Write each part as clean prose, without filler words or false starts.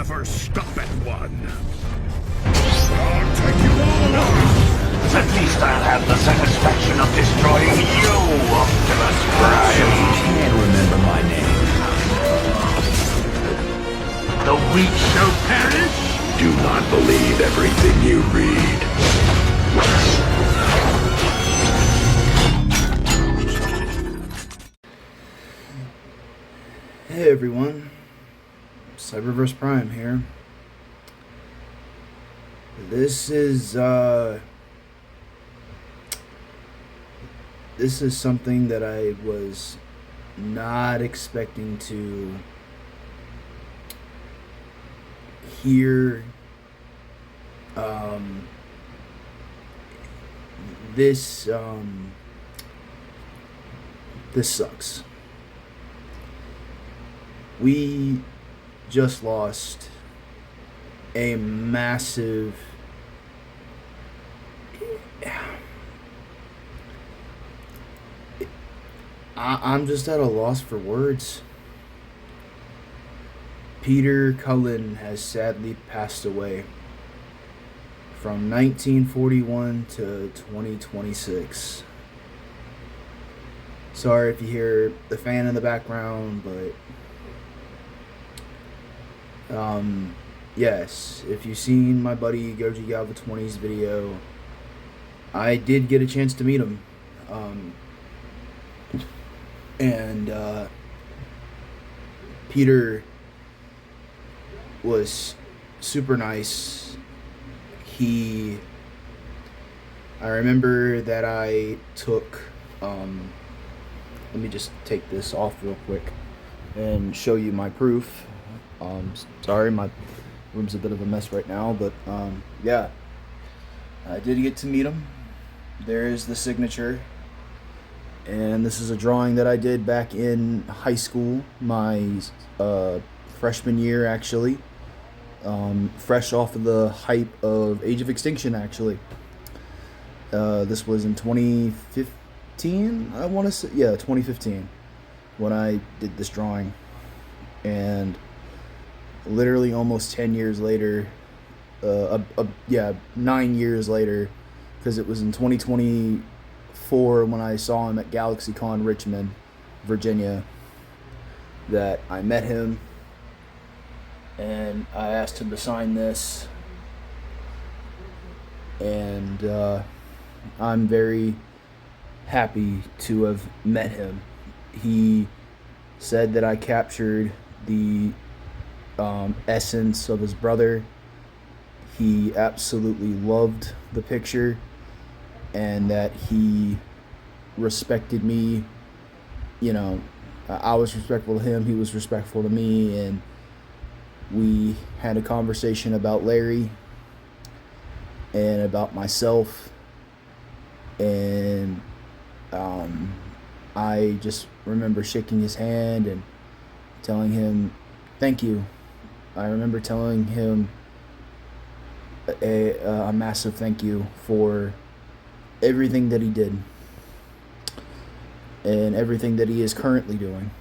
never stop at one. I'll take you all on. At least I'll have the satisfaction of destroying you, Optimus Prime. You can't remember my name. The weak shall perish? Do not believe everything you read. Hey everyone, Cyberverse Prime here. This is something that I was not expecting to hear. This sucks. We just lost a massive I'm just at a loss for words. Peter Cullen has sadly passed away from 1941 to 2026. Sorry if you hear the fan in the background, but yes, if you've seen my buddy Goji Galva 20's video, I did get a chance to meet him. And Peter was super nice. I remember that I took, let me just take this off real quick and show you my proof. Sorry, my room's a bit of a mess right now, but yeah, I did get to meet him. There is the signature, and this is a drawing that I did back in high school, my freshman year actually, fresh off of the hype of Age of Extinction actually. This was in 2015, I want to say, yeah, 2015, when I did this drawing, and literally almost 10 years later, 9 years later, because it was in 2024 when I saw him at GalaxyCon Richmond, Virginia, that I met him, and I asked him to sign this, and I'm very happy to have met him. He said that I captured the essence of his brother. He absolutely loved the picture, and that he respected me. You know, I was respectful to him, he was respectful to me, and we had a conversation about Larry and about myself, and I just remember shaking his hand and telling him thank you. I remember telling him a massive thank you for everything that he did and everything that he is currently doing.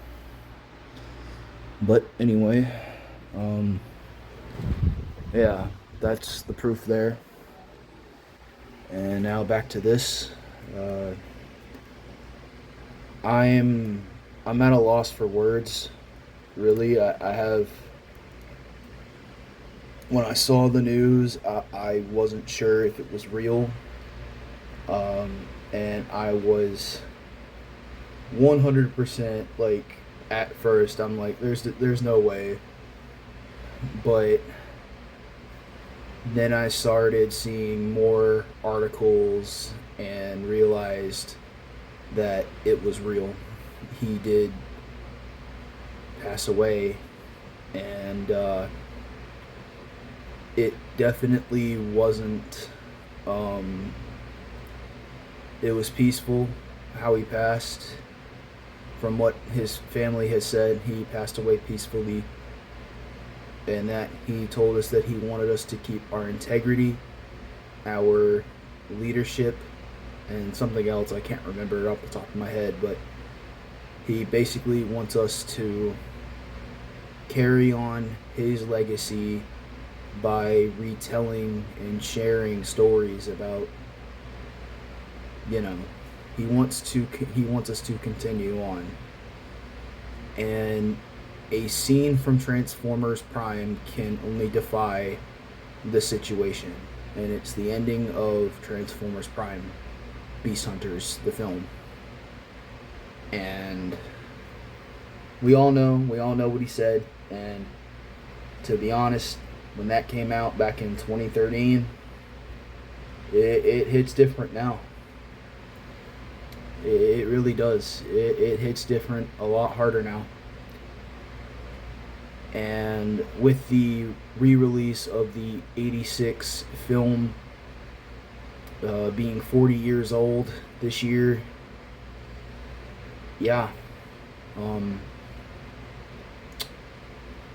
But anyway, yeah, that's the proof there. And now back to this. I'm at a loss for words. Really, I have. When I saw the news, I wasn't sure if it was real, and I was 100% like, at first I'm like, there's no way, but then I started seeing more articles and realized that it was real. He did pass away, and it definitely wasn't, it was peaceful how he passed. From what his family has said, he passed away peacefully, and that he told us that he wanted us to keep our integrity, our leadership, and something else I can't remember off the top of my head, but he basically wants us to carry on his legacy by retelling and sharing stories about, you know, he wants us to continue on. And a scene from Transformers Prime can only defy the situation, and it's the ending of Transformers Prime, Beast Hunters, the film. And we all know what he said. And to be honest, when that came out back in 2013, it hits different now. It really does. It hits different, a lot harder now. And with the re-release of the 86 film being 40 years old this year, yeah,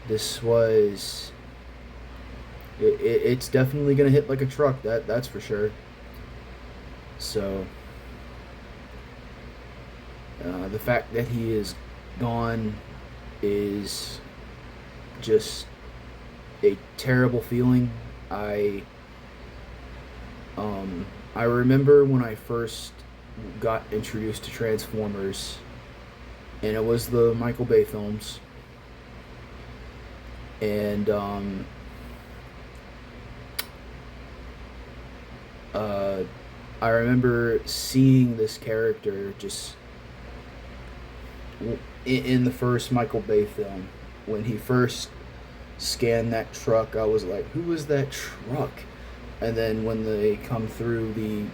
this was it's definitely gonna hit like a truck, that's for sure. So the fact that he is gone is just a terrible feeling. I remember when I first got introduced to Transformers, and it was the Michael Bay films, and I remember seeing this character just in the first Michael Bay film. When he first scanned that truck, I was like, who is that truck? And then when they come through the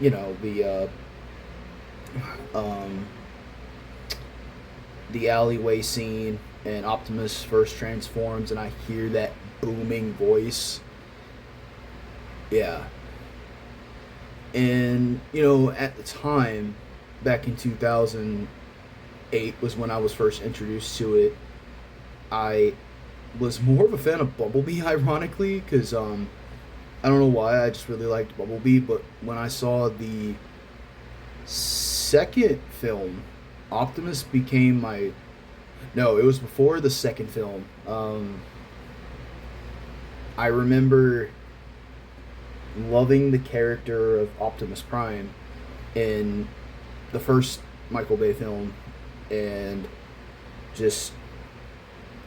alleyway scene and Optimus first transforms and I hear that booming voice, yeah. And at the time, back in 2008 was when I was first introduced to it. I was more of a fan of Bumblebee, ironically, because I don't know why, I just really liked Bumblebee. But when I saw the second film, Optimus became my... No, it was before the second film. I remember loving the character of Optimus Prime in the first Michael Bay film, and just...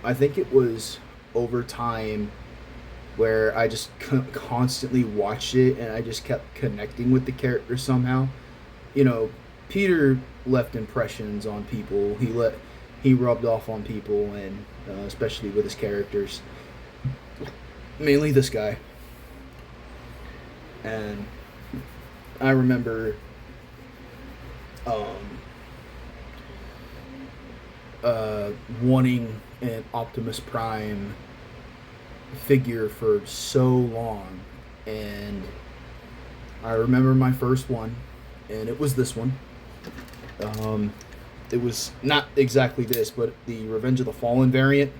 I think it was over time where I just constantly watched it and I just kept connecting with the character somehow. Peter left impressions on people. He rubbed off on people, and especially with his characters. Mainly this guy. And I remember wanting an Optimus Prime figure for so long, and I remember my first one, and it was this one. It was not exactly this, but the Revenge of the Fallen variant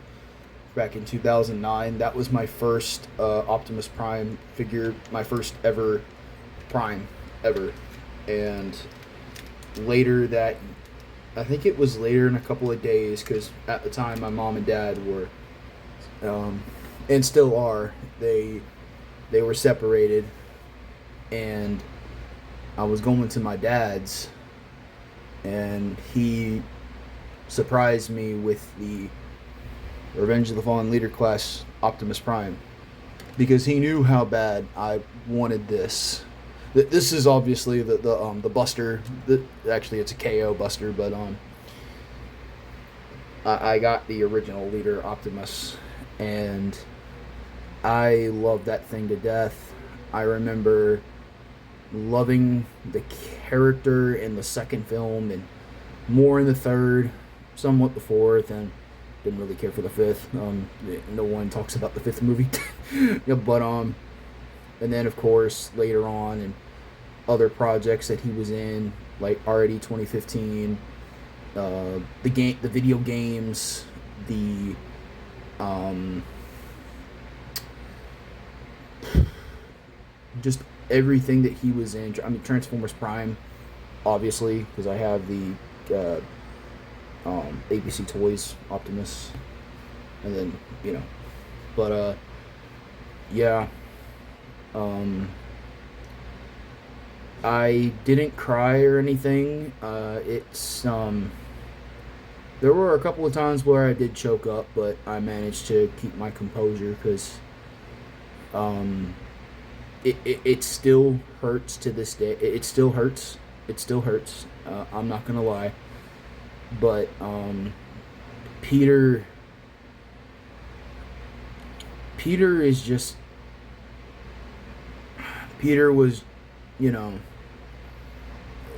back in 2009. That was my first Optimus Prime figure, my first ever Prime ever. And later that, I think it was later in a couple of days, because at the time my mom and dad were, and still are, they were separated, and I was going to my dad's, and he surprised me with the Revenge of the Fallen Leader class Optimus Prime, because he knew how bad I wanted this. This is obviously the Buster. Actually, it's a KO Buster, but I got the original Leader Optimus, and I love that thing to death. I remember loving the character in the second film, and more in the third, somewhat the fourth, and didn't really care for the fifth. No one talks about the fifth movie. Yeah, but and then of course later on, and other projects that he was in, like already 2015, the video games, the just everything that he was in. I mean, Transformers Prime, obviously, because I have the ABC Toys Optimus, and then but yeah, um, I didn't cry or anything. There were a couple of times where I did choke up, but I managed to keep my composure because um, it still hurts to this day. It still hurts. It still hurts. I'm not gonna lie, but Peter Peter is just Peter was, you know,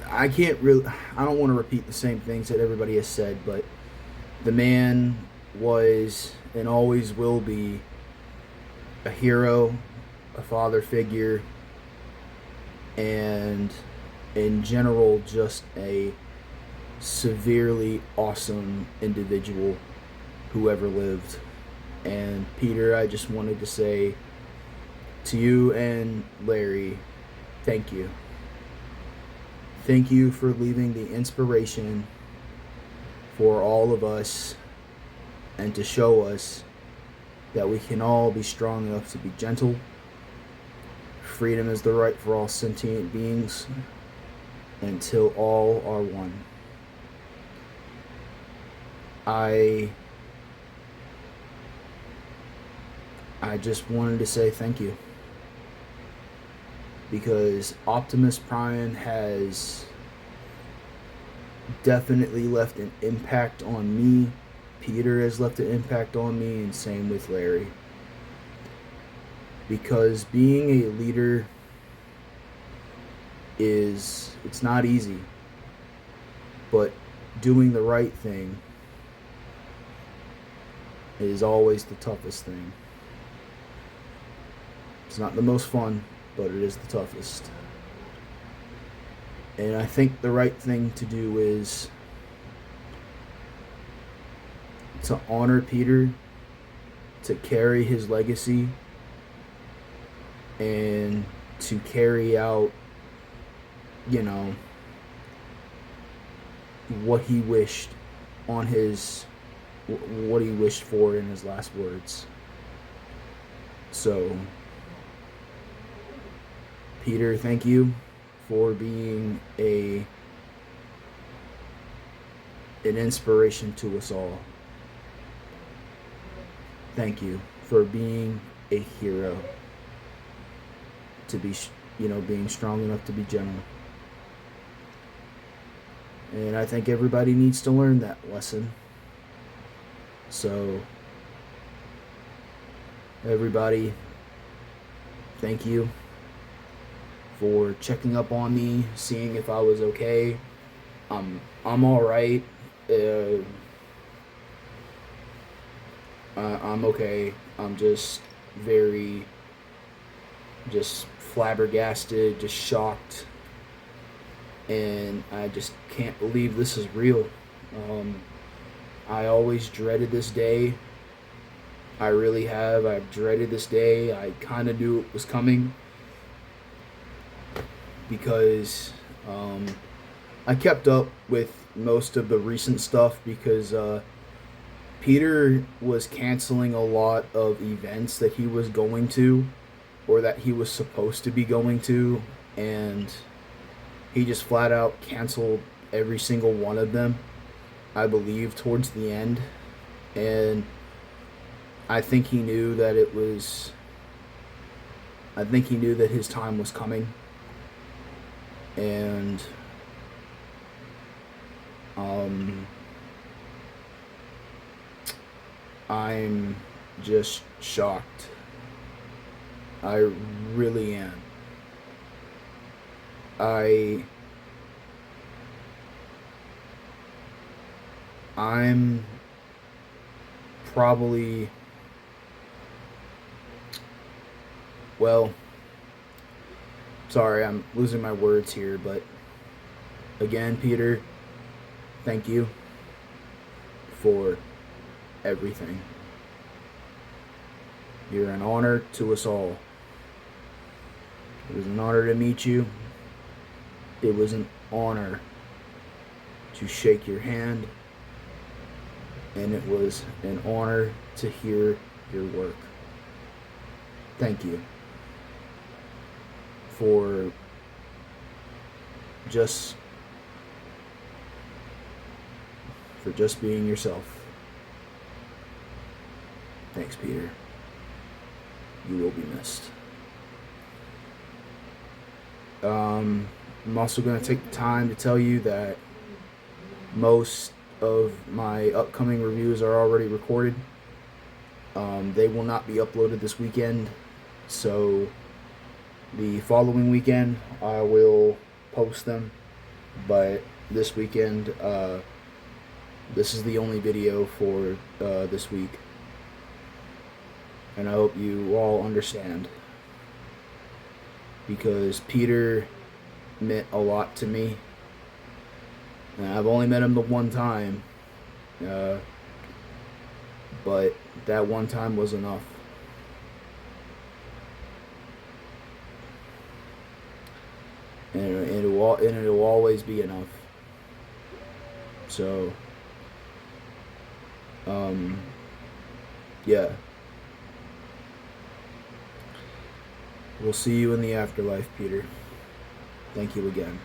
I can't really, I don't want to repeat the same things that everybody has said, but the man was and always will be a hero, a father figure, and in general, just a severely awesome individual who ever lived. And Peter, I just wanted to say to you and Larry, thank you. Thank you for leaving the inspiration for all of us and to show us that we can all be strong enough to be gentle. Freedom is the right for all sentient beings until all are one. I just wanted to say thank you, because Optimus Prime has definitely left an impact on me. Peter has left an impact on me, and same with Larry. Because being a leader it's not easy, but doing the right thing is always the toughest thing. It's not the most fun, but it is the toughest. And I think the right thing to do is to honor Peter, to carry his legacy, and to carry out, what he wished on his, what he wished for in his last words. So, Peter, thank you for being an inspiration to us all. Thank you for being a hero, to be, being strong enough to be gentle. And I think everybody needs to learn that lesson. So, everybody, thank you for checking up on me, seeing if I was okay. I'm all right. I'm okay. I'm just just flabbergasted, just shocked, and I just can't believe this is real. I always dreaded this day. I really have. I've dreaded this day. I kind of knew it was coming, because I kept up with most of the recent stuff, because Peter was canceling a lot of events that he was going to, or that he was supposed to be going to, and he just flat out canceled every single one of them, I believe, towards the end. And I think he knew that his time was coming. And I'm just shocked. I really am. I'm probably, well, sorry, I'm losing my words here, but again, Peter, thank you for everything. You're an honor to us all. It was an honor to meet you. It was an honor to shake your hand. and it was an honor to hear your work. Thank you for just being yourself. Thanks, Peter. You will be missed. I'm also going to take the time to tell you that most of my upcoming reviews are already recorded. They will not be uploaded this weekend, so the following weekend I will post them, but this weekend this is the only video for this week, and I hope you all understand, because Peter meant a lot to me, and I've only met him the one time, but that one time was enough. And it'll always be enough. So, yeah. We'll see you in the afterlife, Peter. Thank you again.